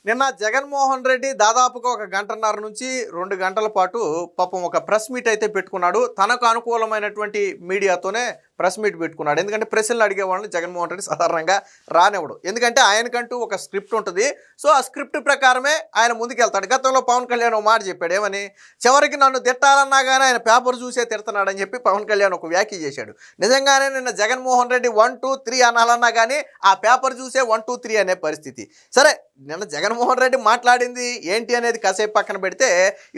నిన్న జగన్మోహన్ రెడ్డి దాదాపుగా ఒక గంటన్నర నుంచి 2 గంటల పాటు పాపం ఒక ప్రెస్ మీట్ అయితే పెట్టుకున్నాడు. తనకు అనుకూలమైనటువంటి మీడియాతోనే ప్రెస్ మీట్ పెట్టుకున్నాడు. ఎందుకంటే ప్రశ్నలు అడిగే వాళ్ళని జగన్మోహన్ రెడ్డి సాధారణంగా రానివ్వడు. ఎందుకంటే ఆయనకంటూ ఒక స్క్రిప్ట్ ఉంటుంది. సో ఆ స్క్రిప్ట్ ప్రకారమే ఆయన ముందుకెళ్తాడు. గతంలో పవన్ కళ్యాణ్ ఒక మాట చెప్పాడు. ఏమని, చివరికి నన్ను తిట్టాలన్నా కానీ ఆయన పేపర్ చూసే తిడుతున్నాడని చెప్పి పవన్ కళ్యాణ్ ఒక వ్యాఖ్య చేశాడు. నిజంగానే నిన్న జగన్మోహన్ రెడ్డి 1 2 3 అనాలన్నా కానీ ఆ పేపర్ చూసే 1 2 3 అనే పరిస్థితి. సరే, నిన్న జగన్మోహన్ రెడ్డి మాట్లాడింది ఏంటి అనేది కాసేపు పక్కన పెడితే,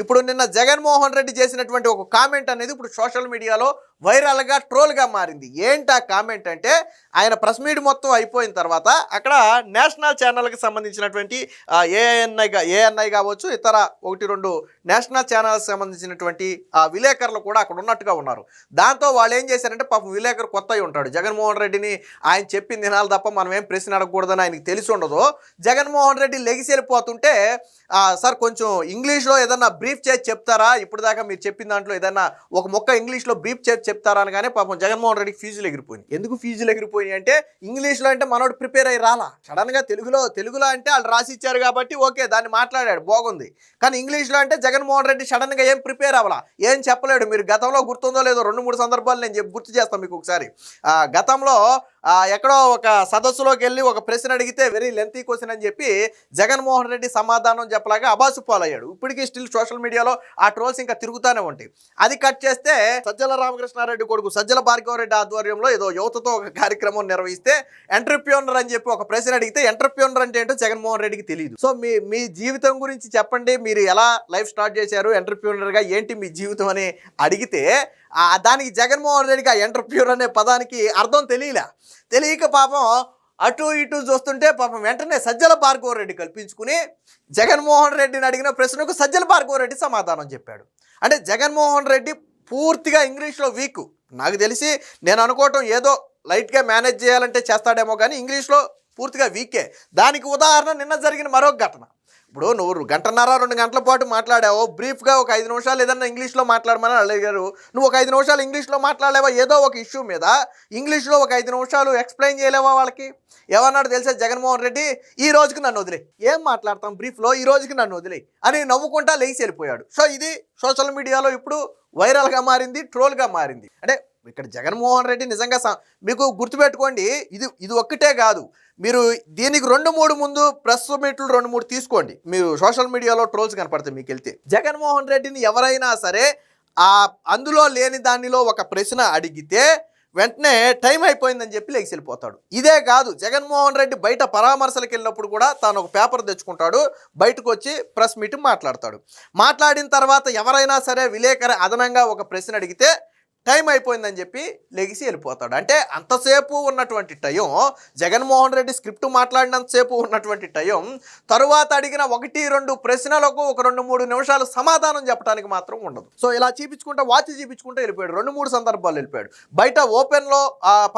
ఇప్పుడు నిన్న జగన్మోహన్ రెడ్డి చేసినటువంటి ఒక కామెంట్ అనేది ఇప్పుడు సోషల్ మీడియాలో వైరల్గా ట్రోల్గా మారింది. ఏంటి ఆ కామెంట్ అంటే, ఆయన ప్రెస్ మీట్ మొత్తం అయిపోయిన తర్వాత అక్కడ నేషనల్ ఛానల్కి సంబంధించినటువంటి ఏఎన్ఐ కావచ్చు, ఇతర 1 2 నేషనల్ ఛానల్కి సంబంధించినటువంటి విలేకరులు కూడా అక్కడ ఉన్నట్టుగా ఉన్నారు. దాంతో వాళ్ళు ఏం చేశారంటే, పాపం విలేకరు కొత్త అయి ఉంటాడు, జగన్మోహన్ రెడ్డిని ఆయన చెప్పింది వినాలి తప్ప మనం ఏం ప్రశ్న అడగకూడదని ఆయనకి తెలిసి ఉండదు. జగన్మోహన్ రెడ్డి లెగిసి వెళ్ళిపోతుంటే, సార్ కొంచెం ఇంగ్లీష్లో ఏదన్నా బ్రీఫ్ చేసి చెప్తారా, ఇప్పుడు దాకా మీరు చెప్పిన దాంట్లో ఏదన్నా ఒక మొక్క ఇంగ్లీష్లో బ్రీఫ్ చేసి చెప్తారా అనగానే పాపం జగన్మోహన్ రెడ్డికి ఫీజులు ఎగిరిపోయింది. ఎందుకు ఫీజులు ఎగిరిపోయినాయి అంటే, ఇంగ్లీష్లో అంటే మనోడు ప్రిపేర్ అయ్యి రాలా, సడన్గా తెలుగులో అంటే వాళ్ళు రాసి ఇచ్చారు కాబట్టి ఓకే దాన్ని మాట్లాడాడు బాగుంది. కానీ ఇంగ్లీష్లో అంటే జగన్మోహన్ రెడ్డి సడన్గా ఏం ప్రిపేర్ అవ్వాలా, ఏం చెప్పలేడు. మీరు గతంలో గుర్తుందో లేదో 2 3 సందర్భాలు నేను గుర్తు చేస్తాను మీకు ఒకసారి. గతంలో ఎక్కడో ఒక సదస్సులోకి వెళ్ళి ఒక ప్రశ్న అడిగితే వెరీ లెంతీ క్వశ్చన్ అని చెప్పి జగన్మోహన్ రెడ్డి సమాధానం చెప్పలాగా అబాసు పాలయ్యాడు. ఇప్పటికీ స్టిల్ సోషల్ మీడియాలో ఆ ట్రోల్స్ ఇంకా తిరుగుతూనే ఉంటాయి. అది కట్ చేస్తే సజ్జల రామకృష్ణారెడ్డి కొడుకు సజ్జల భార్గవరెడ్డి ఆధ్వర్యంలో ఏదో యువతతో ఒక కార్యక్రమం నిర్వహిస్తే ఎంటర్‌ప్రెన్యూర్ అని చెప్పి ఒక ప్రశ్న అడిగితే ఎంటర్‌ప్రెన్యూర్ అంటే ఏంటో జగన్మోహన్ రెడ్డికి తెలియదు. సో మీ జీవితం గురించి చెప్పండి, మీరు ఎలా లైఫ్ స్టార్ట్ చేశారు ఎంటర్‌ప్రెన్యూర్‌గా, ఏంటి మీ జీవితం అని అడిగితే దానికి జగన్మోహన్ రెడ్డికి ఆ ఎంటర్‌ప్రెన్యూర్ అనే పదానికి అర్థం తెలియక పాపం అటు ఇటు చూస్తుంటే పాపం వెంటనే సజ్జల భార్గవరెడ్డి కల్పించుకుని జగన్మోహన్ రెడ్డిని అడిగిన ప్రశ్నకు సజ్జల భార్గవరెడ్డి సమాధానం చెప్పాడు. అంటే జగన్మోహన్ రెడ్డి పూర్తిగా ఇంగ్లీష్లో వీకు. నాకు తెలిసి నేను అనుకోవటం ఏదో లైట్గా మేనేజ్ చేయాలంటే చేస్తాడేమో, కానీ ఇంగ్లీష్లో పూర్తిగా వీకే. దానికి ఉదాహరణ నిన్న జరిగిన మరొక ఘటన. ఇప్పుడు నువ్వు 1.5 గంటన్నర 2 గంటల పాటు మాట్లాడావు, బ్రీఫ్గా ఒక 5 నిమిషాలు ఏదన్నా ఇంగ్లీష్లో మాట్లాడమని అడిగారు. నువ్వు ఒక 5 నిమిషాలు ఇంగ్లీష్లో మాట్లాడలేవా? ఏదో ఒక ఇష్యూ మీద ఇంగ్లీష్లో ఒక 5 నిమిషాలు ఎక్స్ప్లెయిన్ చేయలేవా వాళ్ళకి? ఏమన్నాడు తెలుసా జగన్మోహన్ రెడ్డి, ఈ రోజుకి నన్ను వదిలే, ఏం మాట్లాడతాం బ్రీఫ్లో, ఈ రోజుకి నన్ను వదిలే అని నవ్వుకుంటా లేచి వెళ్ళిపోయాడు. సో ఇది సోషల్ మీడియాలో ఇప్పుడు వైరల్గా మారింది, ట్రోల్గా మారింది. అంటే ఇక్కడ జగన్మోహన్ రెడ్డి నిజంగా మీకు గుర్తుపెట్టుకోండి, ఇది ఒక్కటే కాదు, మీరు దీనికి 2 3 ముందు ప్రెస్ మీట్లు 2 3 తీసుకోండి, మీరు సోషల్ మీడియాలో ట్రోల్స్ కనపడతాయి మీకు వెళ్తే. జగన్మోహన్ రెడ్డిని ఎవరైనా సరే అందులో లేని దానిలో ఒక ప్రశ్న అడిగితే వెంటనే టైం అయిపోయిందని చెప్పి లేచి వెళ్ళిపోతాడు. ఇదే కాదు, జగన్మోహన్ రెడ్డి బయట పరామర్శలకు వెళ్ళినప్పుడు కూడా తాను ఒక పేపర్ తెచ్చుకుంటాడు, బయటకు వచ్చి ప్రెస్ మీట్ మాట్లాడతాడు. మాట్లాడిన తర్వాత ఎవరైనా సరే విలేకరు అదనంగా ఒక ప్రశ్న అడిగితే టైం అయిపోయిందని చెప్పి లెగిసి వెళ్ళిపోతాడు. అంటే అంతసేపు ఉన్నటువంటి టైం, జగన్మోహన్ రెడ్డి స్క్రిప్ట్ మాట్లాడినంతసేపు ఉన్నటువంటి టైం, తరువాత అడిగిన 1 2 ప్రశ్నలకు ఒక 2 3 నిమిషాలు సమాధానం చెప్పడానికి మాత్రం ఉండదు. సో ఇలా వాచ్ చూపించుకుంటూ వెళ్ళిపోయాడు. 2 3 సందర్భాలు వెళ్ళిపోయాడు. బయట ఓపెన్లో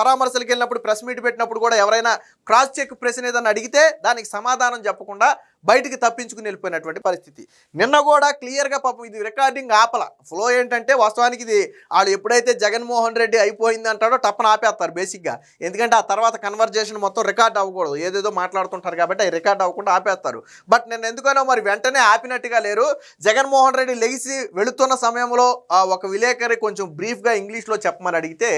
పరామర్శలకు వెళ్ళినప్పుడు ప్రెస్ మీట్ పెట్టినప్పుడు కూడా ఎవరైనా క్రాస్ చెక్ ప్రశ్న ఏదైనా అడిగితే దానికి సమాధానం చెప్పకుండా బయటికి తప్పించుకుని వెళ్ళిపోయినటువంటి పరిస్థితి. నిన్న కూడా క్లియర్గా పాపం ఇది రికార్డింగ్ ఆపల. ఫ్లో ఏంటంటే వాస్తవానికి ఇది వాళ్ళు ఎప్పుడైతే జగన్మోహన్ రెడ్డి అయిపోయింది అంటాడో టప్పన ఆపేస్తారు బేసిక్గా. ఎందుకంటే ఆ తర్వాత కన్వర్జేషన్ మొత్తం రికార్డ్ అవ్వకూడదు, ఏదేదో మాట్లాడుతుంటారు కాబట్టి అవి రికార్డ్ అవ్వకుండా ఆపేస్తారు. బట్ నేను ఎందుకనో మరి వెంటనే ఆపినట్టుగా లేరు. జగన్మోహన్ రెడ్డి లెగిసి వెళుతున్న సమయంలో ఒక విలేకరి కొంచెం బ్రీఫ్గా ఇంగ్లీష్లో చెప్పమని అడిగితే,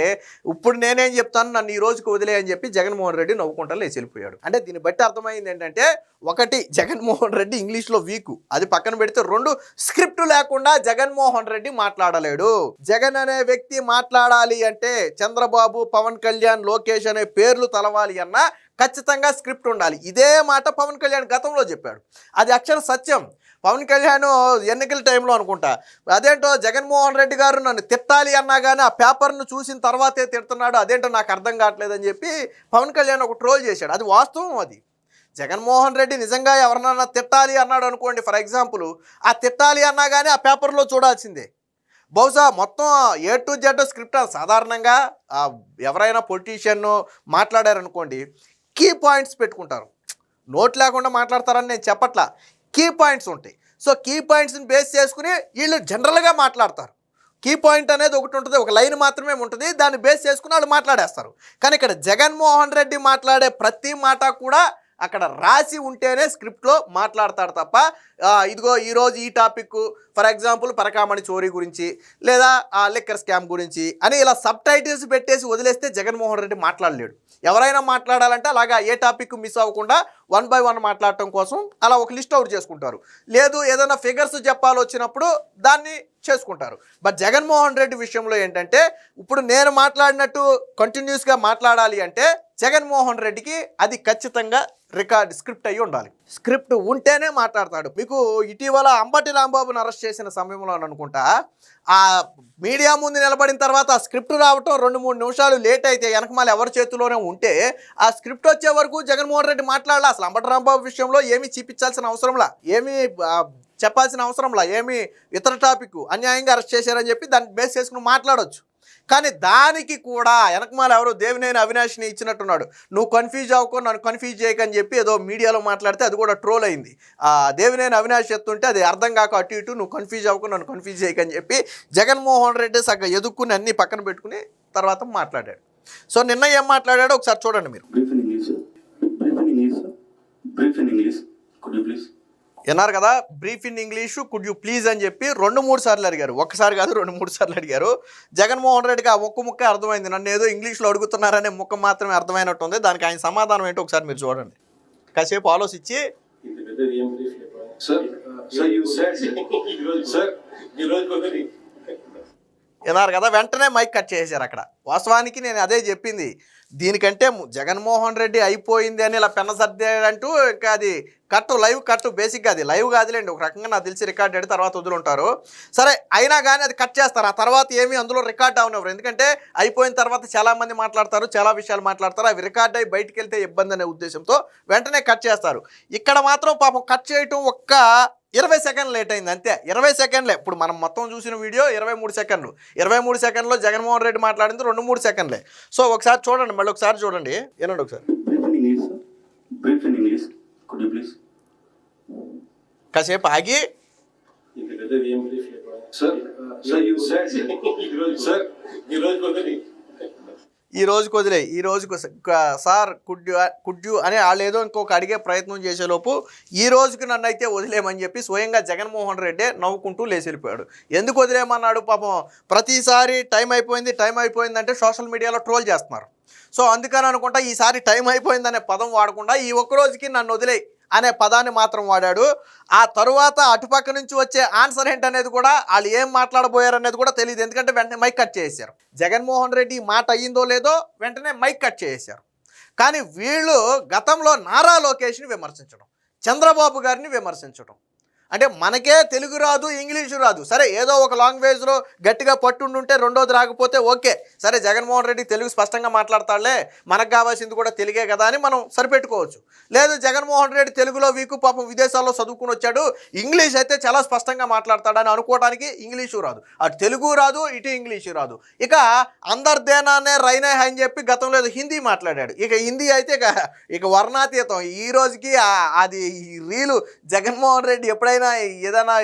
ఇప్పుడు నేనేం చెప్తాను, నన్ను ఈ రోజుకి వదిలే అని చెప్పి జగన్మోహన్ రెడ్డి నవ్వుకుంటా లేచి వెళ్ళిపోయాడు. అంటే దీన్ని బట్టి అర్థమైంది ఏంటంటే, ఒకటి జగన్మోహన్ రెడ్డి ఇంగ్లీష్లో వీకు, అది పక్కన పెడితే 2 స్క్రిప్ట్ లేకుండా జగన్మోహన్ రెడ్డి మాట్లాడలేడు. జగన్ అనే వ్యక్తి మాట్లాడాలి అంటే చంద్రబాబు, పవన్ కళ్యాణ్, లోకేష్ అనే పేర్లు తలవాలి అన్నా ఖచ్చితంగా స్క్రిప్ట్ ఉండాలి. ఇదే మాట పవన్ కళ్యాణ్ గతంలో చెప్పాడు, అది అక్షర సత్యం. పవన్ కళ్యాణ్ ఎన్నికల టైంలో అనుకుంటా, అదేంటో జగన్మోహన్ రెడ్డి గారు నన్ను తిట్టాలి అన్నా కానీ ఆ పేపర్ను చూసిన తర్వాతే తిడుతున్నాడు, అదేంటో నాకు అర్థం కావట్లేదని చెప్పి పవన్ కళ్యాణ్ ఒక ట్రోల్ చేశాడు. అది వాస్తవం. అది జగన్మోహన్ రెడ్డి నిజంగా ఎవరినన్నా తిట్టాలి అన్నాడు అనుకోండి, ఫర్ ఎగ్జాంపుల్, ఆ తిట్టాలి అన్నా కానీ ఆ పేపర్లో చూడాల్సిందే. బహుశా మొత్తం A to Z స్క్రిప్ట్. సాధారణంగా ఎవరైనా పొలిటీషియన్ మాట్లాడారనుకోండి, కీ పాయింట్స్ పెట్టుకుంటారు, నోట్ లేకుండా మాట్లాడతారని నేను చెప్పట్లా, కీ పాయింట్స్ ఉంటాయి. సో కీ పాయింట్స్ని బేస్ చేసుకుని వీళ్ళు జనరల్గా మాట్లాడతారు. కీ పాయింట్ అనేది ఒకటి ఉంటుంది, ఒక లైన్ మాత్రమే ఉంటుంది, దాన్ని బేస్ చేసుకుని వాళ్ళు మాట్లాడేస్తారు. కానీ ఇక్కడ జగన్మోహన్ రెడ్డి మాట్లాడే ప్రతి మాట కూడా అక్కడ రాసి ఉంటేనే స్క్రిప్ట్లో మాట్లాడతాడు తప్ప ఇదిగో ఈరోజు ఈ టాపిక్ ఫర్ ఎగ్జాంపుల్ పరకామణి చోరీ గురించి లేదా లిక్కర్ స్కామ్ గురించి అని ఇలా సబ్ టైటిల్స్ పెట్టేసి వదిలేస్తే జగన్మోహన్ రెడ్డి మాట్లాడలేడు. ఎవరైనా మాట్లాడాలంటే అలాగా ఏ టాపిక్ మిస్ అవ్వకుండా 1 by 1 మాట్లాడటం కోసం అలా ఒక లిస్ట్ అవుట్ చేసుకుంటారు. లేదు ఏదైనా ఫిగర్స్ చెప్పాలొచ్చినప్పుడు దాన్ని చేసుకుంటారు. బట్ జగన్మోహన్ రెడ్డి విషయంలో ఏంటంటే ఇప్పుడు నేను మాట్లాడినట్టు కంటిన్యూస్గా మాట్లాడాలి అంటే జగన్మోహన్ రెడ్డికి అది ఖచ్చితంగా రికార్డ్ స్క్రిప్ట్ అయ్యి ఉండాలి. స్క్రిప్ట్ ఉంటేనే మాట్లాడతాడు. మీకు ఇటీవల అంబటి రాంబాబుని అరెస్ట్ చేసిన సమయంలో అనుకుంటా ఆ మీడియా ముందు నిలబడిన తర్వాత ఆ స్క్రిప్ట్ రావటం 2-3 నిమిషాలు లేట్ అయితే వెనకమాల ఎవరి చేతిలోనే ఉంటే ఆ స్క్రిప్ట్ వచ్చే వరకు జగన్మోహన్ రెడ్డి మాట్లాడాలి. అసలు అంబటి రాంబాబు విషయంలో ఏమీ చూపించాల్సిన అవసరంలా, ఏమీ చెప్పాల్సిన అవసరంలా, ఏమీ ఇతర టాపిక్ అన్యాయంగా అరెస్ట్ చేశారని చెప్పి దాన్ని బేస్ చేసుకుని మాట్లాడవచ్చు. కానీ దానికి కూడా వెనకమాల ఎవరో దేవినేని అవినాష్ని ఇచ్చినట్టున్నాడు. నువ్వు కన్ఫ్యూజ్ అవ్వకు, నన్ను కన్ఫ్యూజ్ చేయకని చెప్పి ఏదో మీడియాలో మాట్లాడితే అది కూడా ట్రోల్ అయింది. దేవినేని అవినాష్ చెప్తుంటే అది అర్థం కాక అటు ఇటు నువ్వు కన్ఫ్యూజ్ అవ్వకు, నన్ను కన్ఫ్యూజ్ చేయకని చెప్పి జగన్మోహన్ రెడ్డి సగం ఎదుక్కుని అన్ని పక్కన పెట్టుకుని తర్వాత మాట్లాడాడు. సో నిన్న ఏం మాట్లాడాడో ఒకసారి చూడండి మీరు. విన్నారు కదా, brief in English could you please అని చెప్పి 2-3 సార్లు అడిగారు. ఒక్కసారి కాదు 2-3 సార్లు అడిగారు. జగన్మోహన్ రెడ్డికి ఆ ఒక్క ముక్క అర్థమైంది. నన్ను ఏదో ఇంగ్లీష్లో అడుగుతున్నారనే ముక్క మాత్రమే అర్థమైనట్టుంది. దానికి ఆయన సమాధానం ఏంటో ఒకసారి మీరు చూడండి. కాసేపు ఆలోచించి విన్నారు కదా, వెంటనే మైక్ కట్ చేశారు. అక్కడ వాస్తవానికి నేను అదే చెప్పింది, దీనికంటే జగన్మోహన్ రెడ్డి అయిపోయింది అని ఇలా పెన్న సర్దేంటూ ఇంకా అది కట్టు, లైవ్ కట్టు. బేసిక్గా అది లైవ్ కాదులేండి, ఒక రకంగా నాకు తెలిసి రికార్డ్ అయ్యి తర్వాత వదులుంటారు. సరే అయినా కానీ అది కట్ చేస్తారు. ఆ తర్వాత ఏమీ అందులో రికార్డ్ అవనవరు. ఎందుకంటే అయిపోయిన తర్వాత చాలామంది మాట్లాడతారు, చాలా విషయాలు మాట్లాడతారు. అవి రికార్డ్ అయ్యి బయటికి వెళ్తే ఇబ్బంది అనే ఉద్దేశంతో వెంటనే కట్ చేస్తారు. ఇక్కడ మాత్రం పాపం కట్ చేయటం ఒక్క 20 సెకండ్లు లేట్ అయింది అంతే. 20 సెకండ్లే. ఇప్పుడు మనం మొత్తం చూసిన వీడియో 23 సెకండ్లు. 23 సెకండ్లో జగన్మోహన్ రెడ్డి మాట్లాడింది 2-3 సెకండ్లే. సో ఒకసారి చూడండి, మళ్ళీ ఒకసారి చూడండి, వినండి ఒకసారి. కాసేపు ఆగి ఈ రోజుకి వదిలే, ఈ రోజుకు సార్ కుడ్ యూ అని వాళ్ళు ఏదో ఇంకొక అడిగే ప్రయత్నం చేసేలోపు ఈ రోజుకి నన్ను అయితే వదిలేమని చెప్పి స్వయంగా జగన్మోహన్ రెడ్డి నవ్వుకుంటూ లేచి వెళ్ళిపోయాడు. ఎందుకు వదిలేమన్నాడు? పాపం ప్రతిసారి టైం అయిపోయిందంటే సోషల్ మీడియాలో ట్రోల్ చేస్తున్నారు. సో అందుకని అనుకుంటా ఈసారి టైం అయిపోయిందనే పదం వాడకుండా ఈ ఒక్క రోజుకి నన్ను వదిలే అనే పదాన్ని మాత్రం వాడాడు. ఆ తరువాత అటుపక్క నుంచి వచ్చే ఆన్సర్ ఏంటనేది కూడా వాళ్ళు ఏం మాట్లాడబోయారనేది కూడా తెలియదు. ఎందుకంటే వెంటనే మైక్ కట్ చేశారు. జగన్మోహన్ రెడ్డి మాట అయ్యిందో లేదో వెంటనే మైక్ కట్ చేశారు. కానీ వీళ్ళు గతంలో నారా లోకేష్ని విమర్శించడం, చంద్రబాబు గారిని విమర్శించడం, అంటే మనకే తెలుగు రాదు, ఇంగ్లీషు రాదు, సరే ఏదో ఒక లాంగ్వేజ్లో గట్టిగా పట్టుండుంటే రెండోది రాకపోతే ఓకే, సరే జగన్మోహన్ రెడ్డి తెలుగు స్పష్టంగా మాట్లాడతాడులే, మనకు కావాల్సింది కూడా తెలుగే కదా అని మనం సరిపెట్టుకోవచ్చు. లేదు జగన్మోహన్ రెడ్డి తెలుగులో వీకు, పాపం విదేశాల్లో చదువుకుని వచ్చాడు, ఇంగ్లీష్ అయితే చాలా స్పష్టంగా మాట్లాడతాడని అనుకోవడానికి ఇంగ్లీషు రాదు, అటు తెలుగు రాదు, ఇటు ఇంగ్లీషు రాదు. ఇక అందర్దేనానే రైనే అని చెప్పి గతంలో హిందీ మాట్లాడాడు. ఇక హిందీ అయితే ఇక వర్ణాతీతం. ఈ రోజుకి అది రీలు జగన్మోహన్ రెడ్డి ఎప్పుడైనా ఏదైనా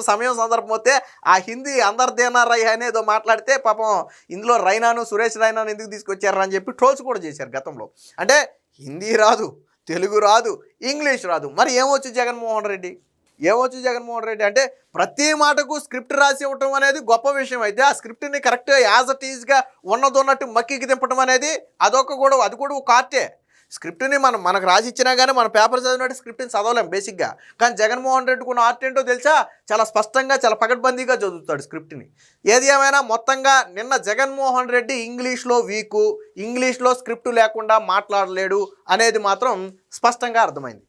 సమయం సందర్భం వస్తే ఆ హిందీ అందర్దేనా రై అనేదో మాట్లాడితే పాపం ఇందులో రైనాను సురేష్ రైనాను ఎందుకు తీసుకొచ్చారు అని చెప్పి ట్రోల్స్ కూడా చేశారు గతంలో. అంటే హిందీ రాదు, తెలుగు రాదు, ఇంగ్లీష్ రాదు, మరి ఏమొచ్చు జగన్మోహన్ రెడ్డి? అంటే ప్రతి మాటకు స్క్రిప్ట్ రాసి ఇవ్వటం అనేది గొప్ప విషయం అయితే ఆ స్క్రిప్ట్ని కరెక్ట్గా యాజ్ ఇట్ ఈజ్గా ఉన్నదన్నట్టు మక్కికి దింపడం అనేది అది కూడా ఒక ఆర్టే. స్క్రిప్ట్ని మనకు రాసి ఇచ్చినా కానీ మన పేపర్ చదివినట్టు స్క్రిప్ట్ని చదవలేం బేసిక్గా. కానీ జగన్మోహన్ రెడ్డికి ఉన్న ఆర్ట్ ఏంటో తెలుసా? చాలా స్పష్టంగా, చాలా పకడ్బందీగా చదువుతాడు స్క్రిప్ట్ని. ఏది ఏమైనా మొత్తంగా నిన్న జగన్మోహన్ రెడ్డి ఇంగ్లీష్లో వీకు, ఇంగ్లీష్లో స్క్రిప్ట్ లేకుండా మాట్లాడలేడు అనేది మాత్రం స్పష్టంగా అర్థమైంది.